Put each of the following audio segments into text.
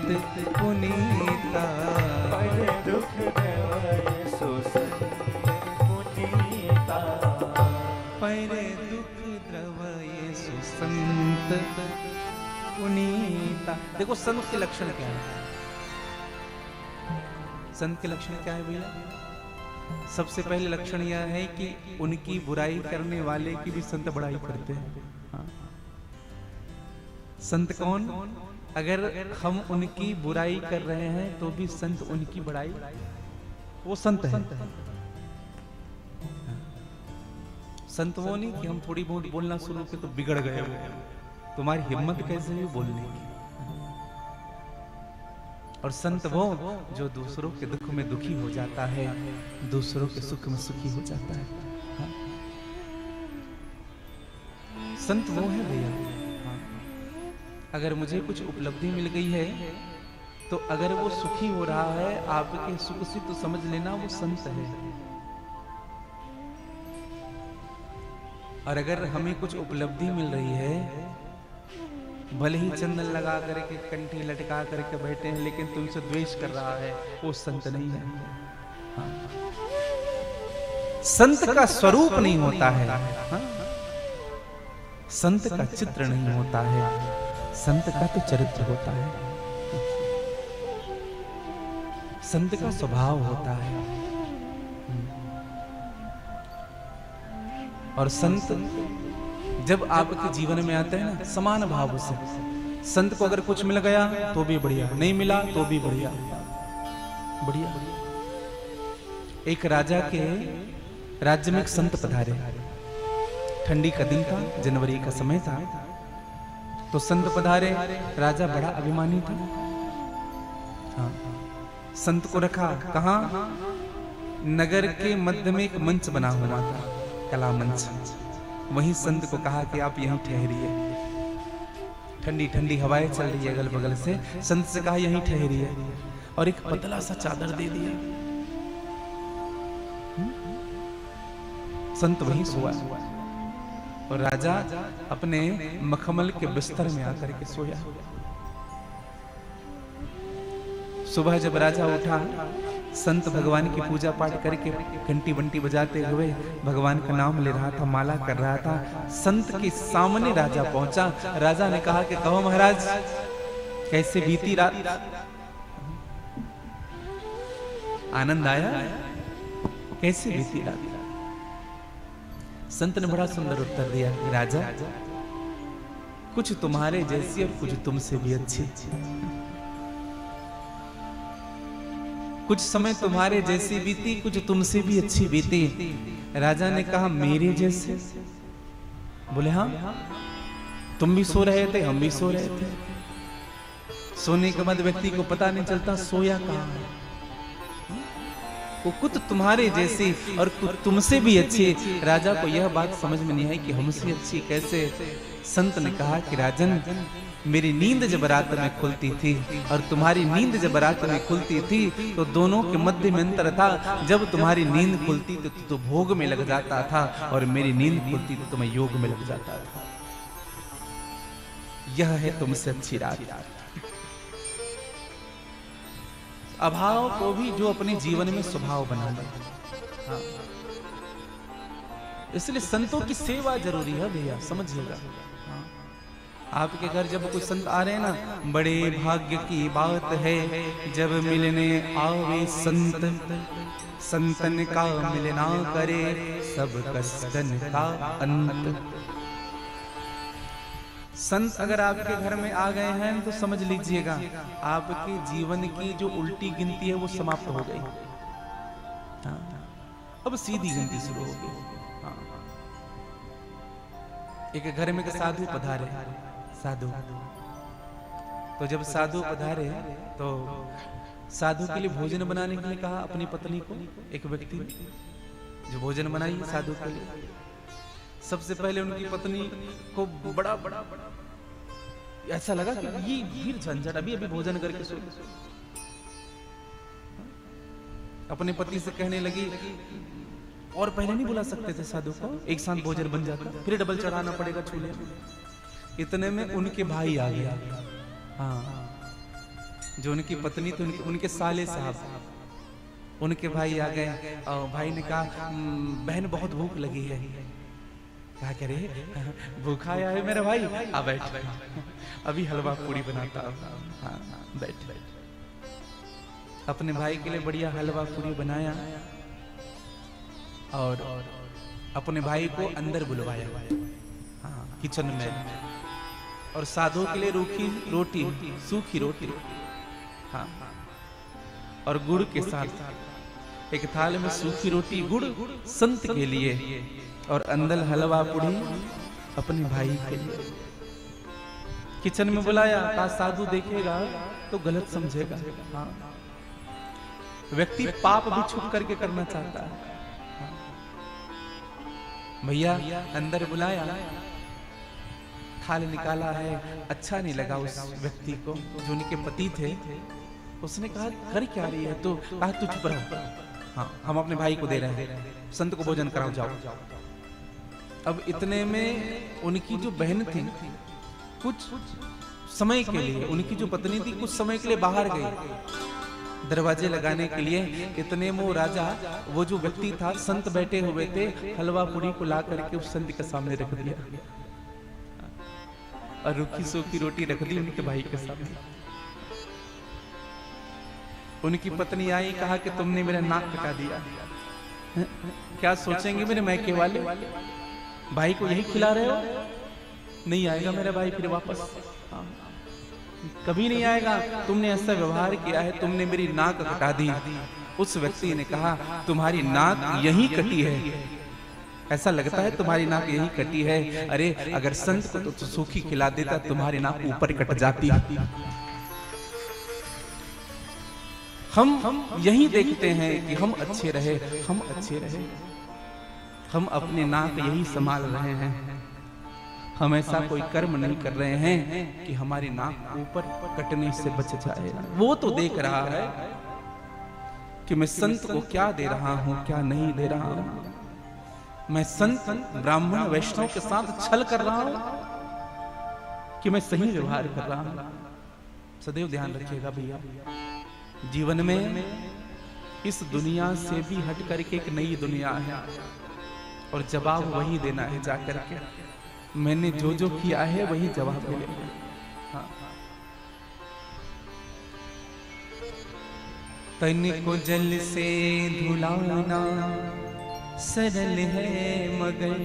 पुनीता। पर दुख द्रवय सो संत पुनीता। पर दुख द्रवय सो संत पुनीता। देखो संत के लक्षण क्या है? संत के लक्षण क्या है भैया? सबसे पहले लक्षण यह है कि उनकी बुराई करने वाले की भी संत बड़ाई करते हैं। हाँ। संत कौन? अगर हम उनकी बुराई कर रहे हैं तो भी संत उनकी बड़ाई, वो संत है। संत वो नहीं कि हम थोड़ी बहुत बोलना शुरू किए तो बिगड़ गए वो। तुम्हारी हिम्मत कैसे हुई बोलने की? और संत वो जो दूसरों के दुख में दुखी हो जाता है, दूसरों के सुख में सुखी हो जाता है। हाँ? संत वो है भैया। हाँ? अगर मुझे कुछ उपलब्धि मिल गई है तो अगर वो सुखी हो रहा है आपके सुख से, तो समझ लेना वो संत है। और अगर हमें कुछ उपलब्धि मिल रही है, भले ही चंदन लगा करके कंठी लटका करके बैठे हैं, लेकिन तुमसे द्वेष कर रहा है, वो संत नहीं है। हाँ। संत का स्वरूप नहीं होता है। हाँ? संत का चित्र नहीं होता है, संत का तो चरित्र होता है। संत का स्वभाव होता है। और संत जब आपके जीवन में आते हैं ना, समान भाव से, संत को अगर कुछ मिल गया तो भी बढ़िया, नहीं मिला तो भी बढ़िया बढ़िया। एक राजा के राज्य में एक संत पधारे। ठंडी का दिन था, जनवरी का समय था। तो संत पधारे, राजा बड़ा अभिमानी था। हाँ। संत को रखा कहाँ? नगर के मध्य में एक मंच बना हुआ था, कला मंच। वहीं संत को कहा कि आप यहीं ठहरिए। ठंडी ठंडी हवाएं चल रही है अगल बगल से। संत से कहा यहीं ठहरिए, और एक पतला सा चादर दे दिया। संत वहीं सोया, और राजा अपने मखमल के बिस्तर में आकर के सोया। सुबह जब राजा उठा, संत भगवान की पूजा पाठ करके घंटी बंटी बजाते हुए भगवान का नाम ले रहा था, माला कर रहा था। संत के सामने राजा पहुंचा। राजा ने कहा कि कहो महाराज, कैसे बीती रात? आनंद आया? कैसे बीती रात? संत ने बड़ा सुंदर उत्तर दिया कि राजा, कुछ तुम्हारे जैसी और कुछ तुमसे भी अच्छी। कुछ समय तुम्हारे जैसी बीती, कुछ तुमसे भी अच्छी बीती। राजा ने कहा मेरे जैसे? बोले हाँ, तुम भी सो रहे थे, हम भी सो रहे थे। सोने के बाद व्यक्ति को पता नहीं चलता सोया कहाँ है। वो कुछ तुम्हारे जैसी और कुछ तुमसे भी अच्छी। राजा को यह बात समझ में नहीं आई कि हमसे अच्छी कैसे। संत ने कहा कि राजन, मेरी नींद जब रात में खुलती थी और तुम्हारी नींद जब रात में खुलती थी, तो दोनों के मध्य में अंतर था। जब तुम्हारी नींद खुलती तो भोग में लग जाता था, और मेरी नींद खुलती तो मैं योग में लग जाता था। यह है तुमसे अच्छी रात। अभाव को भी जो अपने जीवन में स्वभाव बना ले। हाँ। इसलिए संतों की सेवा जरूरी है भैया, समझिएगा। आपके घर जब कोई संत आ रहे हैं ना, बड़े भाग्य की बात है जब मिलने आवे संत। संतन का मिलना करे सब कष्टन का अंत। संत अगर आपके घर में आ गए हैं तो समझ लीजिएगा आपके जीवन की जो उल्टी गिनती है वो समाप्त हो गई। हाँ। अब सीधी गिनती शुरू हो गई। हाँ। एक घर में साधु पधारे। साधु, तो जब साधु पधारे तो साधु के लिए भोजन बनाने के लिए कहा अपनी पत्नी को। एक व्यक्ति जो भोजन बनाई साधु के लिए, सबसे पहले उनकी पत्नी को बड़ा बड़ा ऐसा लगा कि ये फिर झंझट, अभी अभी भोजन करके सो। अपने पति से कहने लगी, और पहले नहीं बुला सकते थे साधु को, एक साथ भोजन बन जाता, फिर डबल चढ़ाना पड़ेगा चूल्हे में। इतने में उनके भाई आ गया। हाँ, जो उनकी पत्नी थी उनके साले साहब, उनके भाई आ गए और भाई ने कहा बहन बहुत भूख लगी है। कहा कह रहे भूखा आया है मेरा भाई, आ बैठ, अभी हलवा पूरी बनाता हूं। हाँ बैठ। अपने भाई के लिए बढ़िया हलवा पूरी बनाया और अपने भाई को अंदर बुलवाया, हाँ किचन में, और साधु के लिए रूखी रोटी, सूखी रोटी, हाँ, और गुड़ के साथ एक थाल में सूखी रोटी गुड़ संत के लिए, और अंदर हलवा पूड़ी अपने भाई के लिए। किचन में बुलाया, कहा साधु देखेगा तो गलत समझेगा। हाँ, व्यक्ति पाप भी छुप करके करना चाहता है। भैया अंदर बुलाया, थाल निकाला है, अच्छा नहीं लगा उस व्यक्ति को जो उनके पति थे। उसने कहा कर क्या रही है? तो कहा तू चुप रहो, हाँ हम अपने भाई को दे रहे हैं, संत को भोजन कराओ जाओ। अब इतने में उनकी जो बहन थी कुछ समय के लिए, उनकी जो पत्नी थी कुछ समय के लिए बाहर गई दरवाजे लगाने के लिए। इतने में वो राजा, वो जो व्यक्ति था, संत बैठे हुए थे, हलवा पूरी को ला करके उस संत के सामने रख दिया और रूखी सूखी रोटी रख दी उनके भाई के सामने। उनकी पत्नी आई, कहा कि तुमने मेरा नाक कटा दिया, क्या सोचेंगे मेरे मैके वाले, भाई को यही खिला रहे हो? नहीं आएगा मेरा भाई फिर वापस, हाँ, कभी नहीं आएगा, तुमने ऐसा व्यवहार किया है, तुमने मेरी नाक कटा दी। उस व्यक्ति ने कहा तुम्हारी नाक यही कटी है, ऐसा लगता है तुम्हारी नाक यही कटी है। अरे अगर संत को तो सूखी खिला देता तुम्हारी नाक ऊपर कट जाती। हम यही देखते हैं कि हम अच्छे रहे, हम अच्छे रहे, हम अपने नाक यही संभाल रहे हैं, हम ऐसा कोई कर्म नहीं कर रहे हैं कि हमारी नाक ऊपर कटने से बच जाए। वो तो देख रहा है कि मैं संत को क्या दे रहा हूं, क्या नहीं दे रहा हूं, मैं संत ब्राह्मण वैष्णव के साथ छल कर रहा हूं कि मैं सही व्यवहार कर रहा हूं। सदैव ध्यान रखिएगा भैया, जीवन में इस दुनिया से भी हट करके एक नई दुनिया है और जवाब वही देना है जाकर के। मैंने जो जो किया है वही जवाब मिलेगा। हाँ। तन को जल से धुलाना सरल है मगर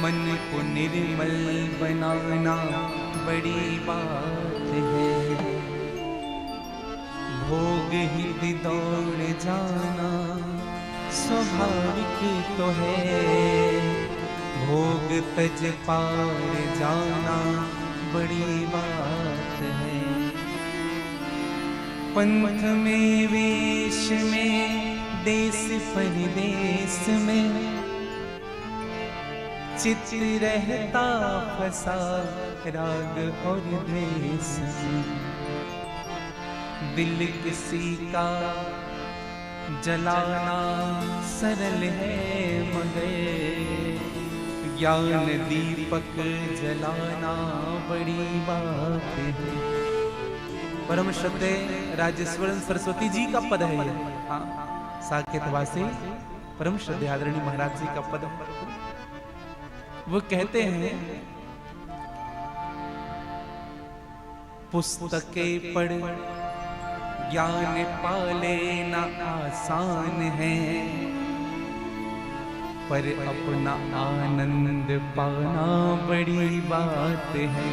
मन को निर्मल बनाना बड़ी बात है। भोग ही दौड़ जाना स्वाभाविक तो है, भोग तज पार जाना बड़ी बात है। पंथ में वेश में देश परदेश में चित रहता फंसा राग और द्वेष में। दिल किसी का जलाना सरल है मगर ज्ञान दीपक जलाना बड़ी बात है। परम श्रद्धेय राजेश्वरन सरस्वती जी का पद है ये, हाँ, साकेतवासी परम श्रद्धेय आदरणीय महाराज जी का पद है। वो कहते हैं पुस्तकें पढ़ ज्ञान पाले ना आसान है, पर अपना आनंद पाना बड़ी बात है।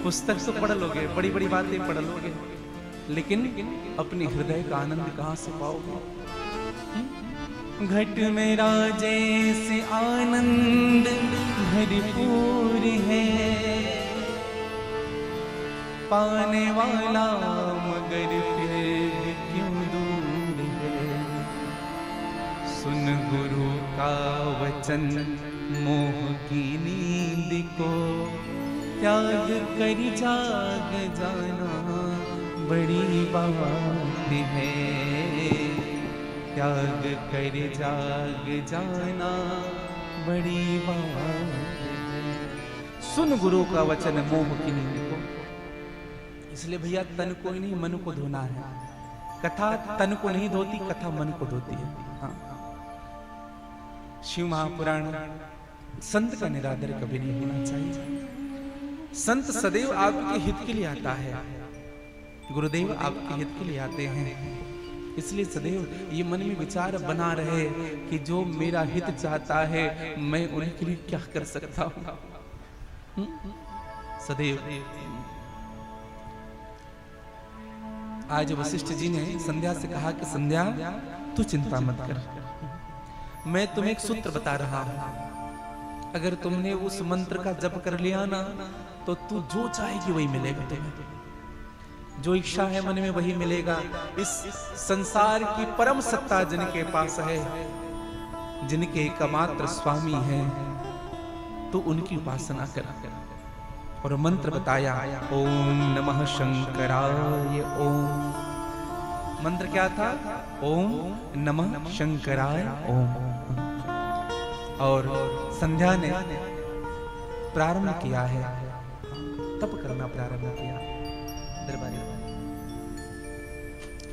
पुस्तक तो पढ़ लोगे, बड़ी बड़ी बातें पढ़ लोगे, लेकिन अपने हृदय का आनंद कहां से पाओगे? घट में राजे से आनंद भरपूर है, पाने वाला मगर फिर क्यों दूर है। सुन गुरु का वचन मोह की नींद को त्याग कर जाग जाना बड़ी बात है। त्याग कर जाग जाना बड़ी बात है। सुन गुरु का वचन मोह की नींद को इसलिए भैया तन को ही नहीं मन को धोना है। कथा तन को नहीं धोती, कथा मन को धोती है। हाँ। शिव महापुराण, संत का निरादर कभी नहीं होना चाहिए। संत सदैव आपके हित के लिए आता है, गुरुदेव आपके हित के लिए आते हैं। इसलिए सदैव ये मन में विचार बना रहे कि जो मेरा हित चाहता है मैं उनके लिए क्या कर सकता हूं। सदैव। आज वशिष्ठ जी ने संध्या से कहा कि संध्या तू चिंता मत कर, मैं तुम्हें एक सूत्र बता रहा हूं, अगर तुमने उस मंत्र का जप कर लिया ना तो तू जो चाहेगी वही मिलेगा तुम्हें, जो इच्छा है मन में वही मिलेगा। इस संसार की परम सत्ता जिनके पास है, जिनके एकमात्र स्वामी हैं, तो उनकी उपासना कर। और मंत्र बताया, ओम नमः शंकराय। ओम मंत्र क्या था? ओम नमः शंकराय ओम। और संध्या ने प्रारंभ किया है, तप करना प्रारंभ किया। दरबारी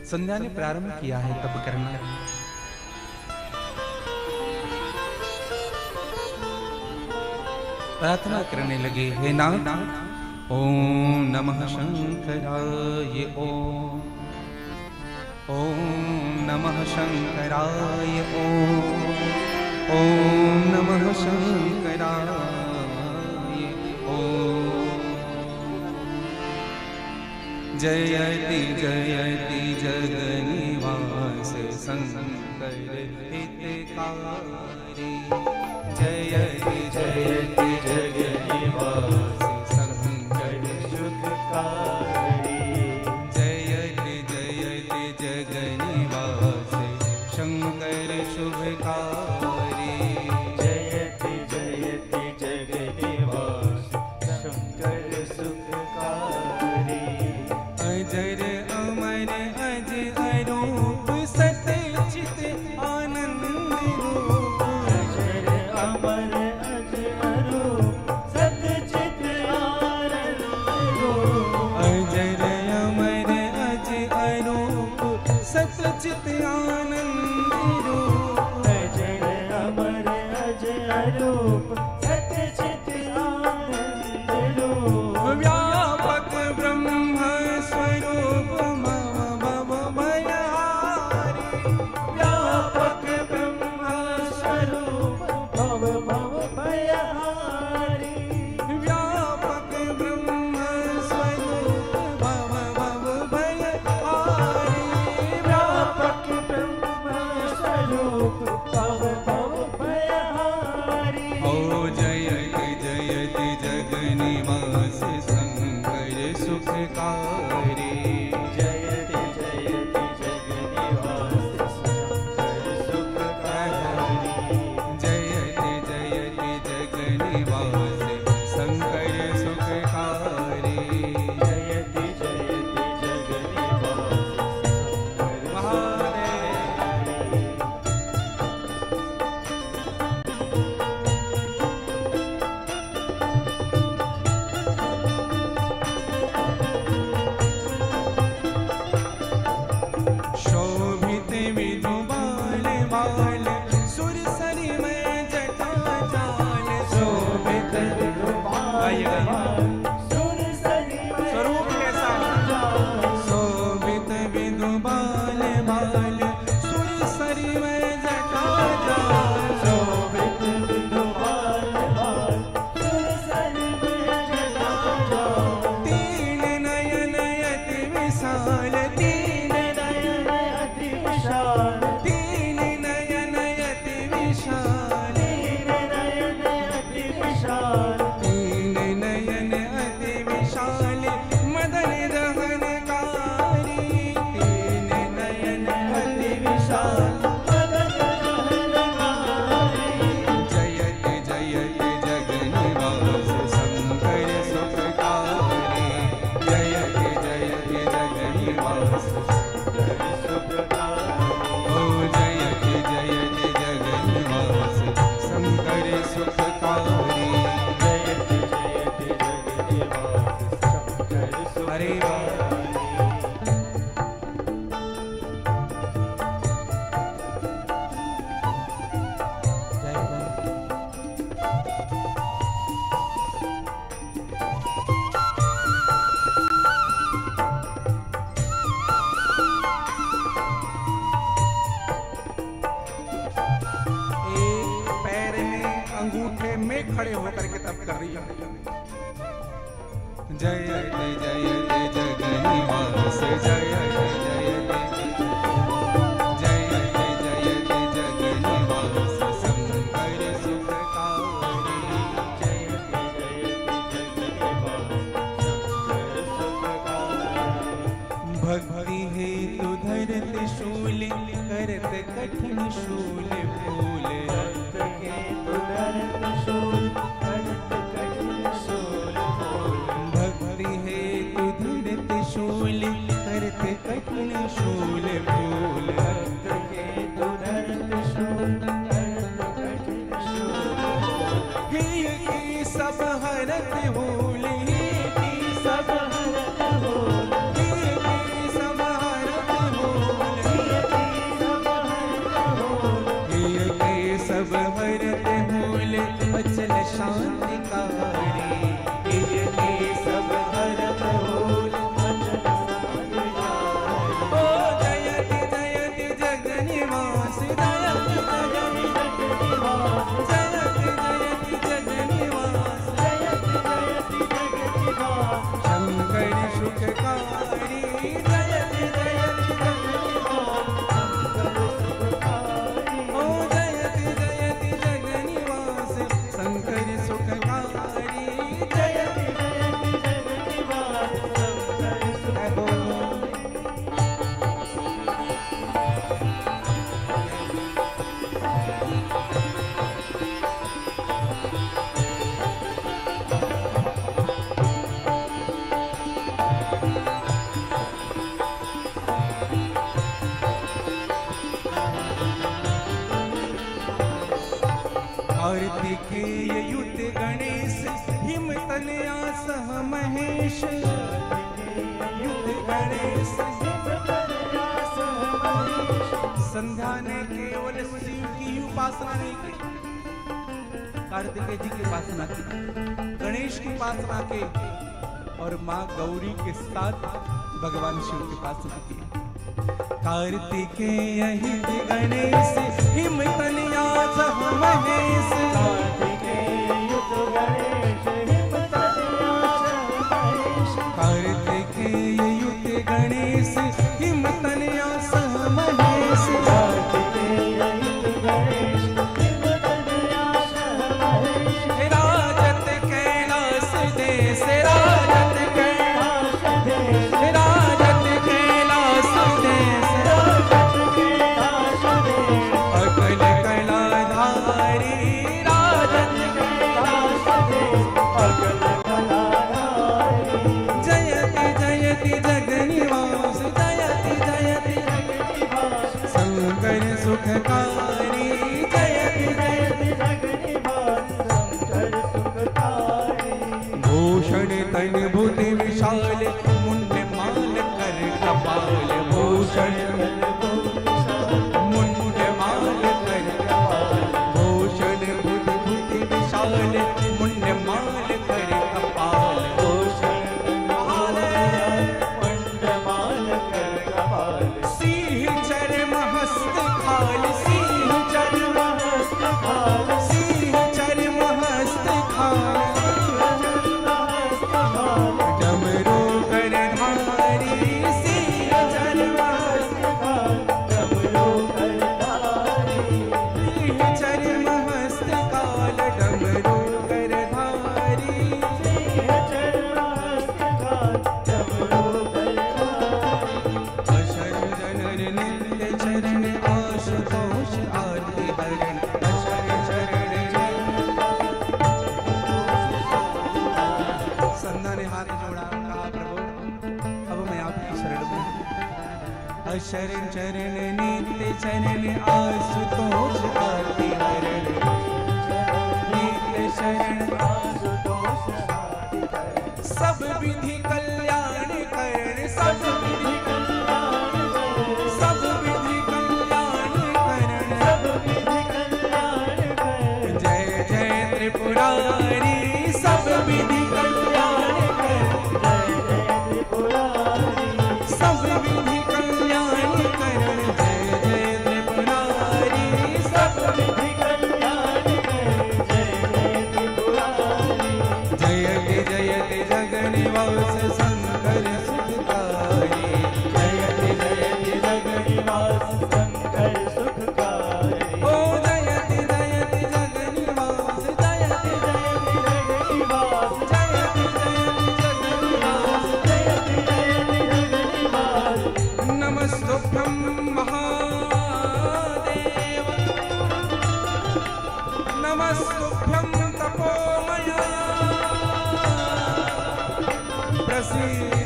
संध्या ने प्रारंभ किया है तप करना। प्रार्थना करने लगे, हे नाथ ओम नमः शंकराय ओम। ओम नमः शंकराय ओम। ओम नमः शंकराय ओम। जयति जयति जगन्निवास शंकर हितकारी। जयति जयति जगन्निवास शंकर सुखकारी। जयति जयति जगन्निवास शंकर शुभकारी। जयति जयति जगन्निवास शंकर सुखकारी। अजर अमर अज अरूप सतचित आनंद रूप। अजर अमर अज अरूप सतचित आनंद रूप। अजर अमर अज अरूप सतचित आनंद रूप। अजर अमर अज अरूप सतचित आनंद रूप। व्यापक ब्रह्म स्वरूप मम भव भयहारी। व्यापक ब्रह्म स्वरूप भव भव भयहारी। व्यापक ब्रह्म स्वरूप भव भव भयहारी। व्यापक ब्रह्म स्वरूप भव भव भयहारी। ओ जयति जयति जगन्निवास शंकर सुखकारी। जयति जयति जगन्निवास शंकर सुखकारी। जयति जयति जगन्निवास शंकर सुखकारी। जयति जयति जगन्निवास शंकर शोभित विधु बाल बाल सुरसरी में जटा जाल। शोभित विधु बाल बाल सुरसरी में स्वरूप कैसा? शोभित विधु बाल बाल सुरसरी में जटा जाल। शोभित विधु बाल बाल सुरसरी में जटा जाल। तीन नयन अति विशाल। तीन नयन अति विशाल। तीन नयन अति विशाल। तीन नयन अति विशाल। तीन नयन अति विशाल मदन दहनकारी। तीन नयन अति विशाल मदन दहनकारी। जयति जयति जगन्निवास शंकर सुखकारी। जयति जयति जगन्निवास शंकर सुखकारी। ओ जयति जयति जगन्निवास शंकर सुखकारी। जयति जयति जगन्निवास शंकर अरे खड़े होकर के तब कर रही है। जय जय जय जय जगन्निवास जय जय जय जय जय जगन्निवास शंकर सुखकारी जय जय जगन्निवास भक्ति हेतु धरत शूल करत कठिन शूल फूल शूल फूल सब हरत भूल सब हरत भूल सब हरत भूल सब हरत भूल अचल शांति कारी सब हरत भूल कार्तिकेय युत गणेश हिमतनया सह महेश युत गणेश संध्या ने केवल शिव की उपासना नहीं की, कार्तिकेय जी की उपासना की, गणेश की उपासना की और माँ गौरी के साथ भगवान शिव की उपासना की। कार्तिकेय युत गणेश हिमतनया सह महेश कार्तिकेय युत गणेश हिमतनया सह महेश राजत कैलाश देश राजत कैलाश देश राजत कैलाश देश अकल कलाधारी राजत कैलाश देश अकल कलाधारी जयति जयति जगन्निवास जयति जयति जगन्निवास शंकर सुखकारी जयति जयति जगन्निवास शंकर सुखकारी भूषण तन भुति विशाल मुंड माल कर कपाल भूषण मुंड माल कर कपाल भूषण भुति विशाल मुंड माल कर कपाल भूषण मुंड माल कर कपाल सिंह चरम हस्त खाल सिंह चरम हस्त खाल सिंह चरम हस्त खाल डमरू कर धारी सिंह चरम हस्त खाल डमरू कर धारी सिंह चरम हस्त खाल डमरू कर धारी सिंह चरम हस्त खाल डमरू कर धारी अशर जनर नित्य चरण आशुतोष आरती हरण अशर चरण संध्या ने हाथ जोड़ा, कहा प्रभु अब मैं आपकी शरण में हूं। अशर चरण नित्य चरण आशुतोष आरती हरण नित्य शरण आशुतोष आरती हरण सब विधि कल्याण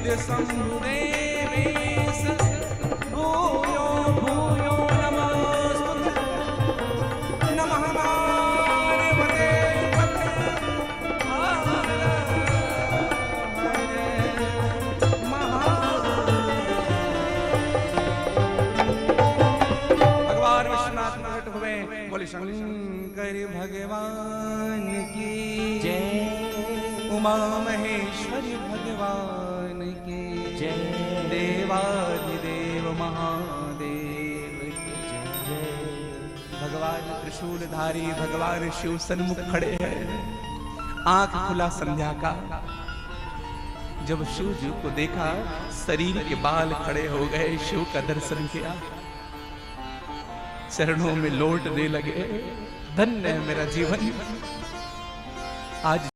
विविध शंभुदेवेश भूयो भूयो नमस्तुते नमः पार्वते भगवान विश्वनाथ प्रकट हुए। बोले शंकर भगवान की जय उमा महेश्वरी भगवान की जय देवाधिदेव महादेव की जय। भगवान त्रिशूलधारी भगवान शिव सन्मुख खड़े हैं, आंख खुला संध्या का। जब शिव जी को देखा, शरीर के बाल खड़े हो गए, शिव का दर्शन किया, चरणों में लौटने लगे। धन्य है मेरा जीवन। आज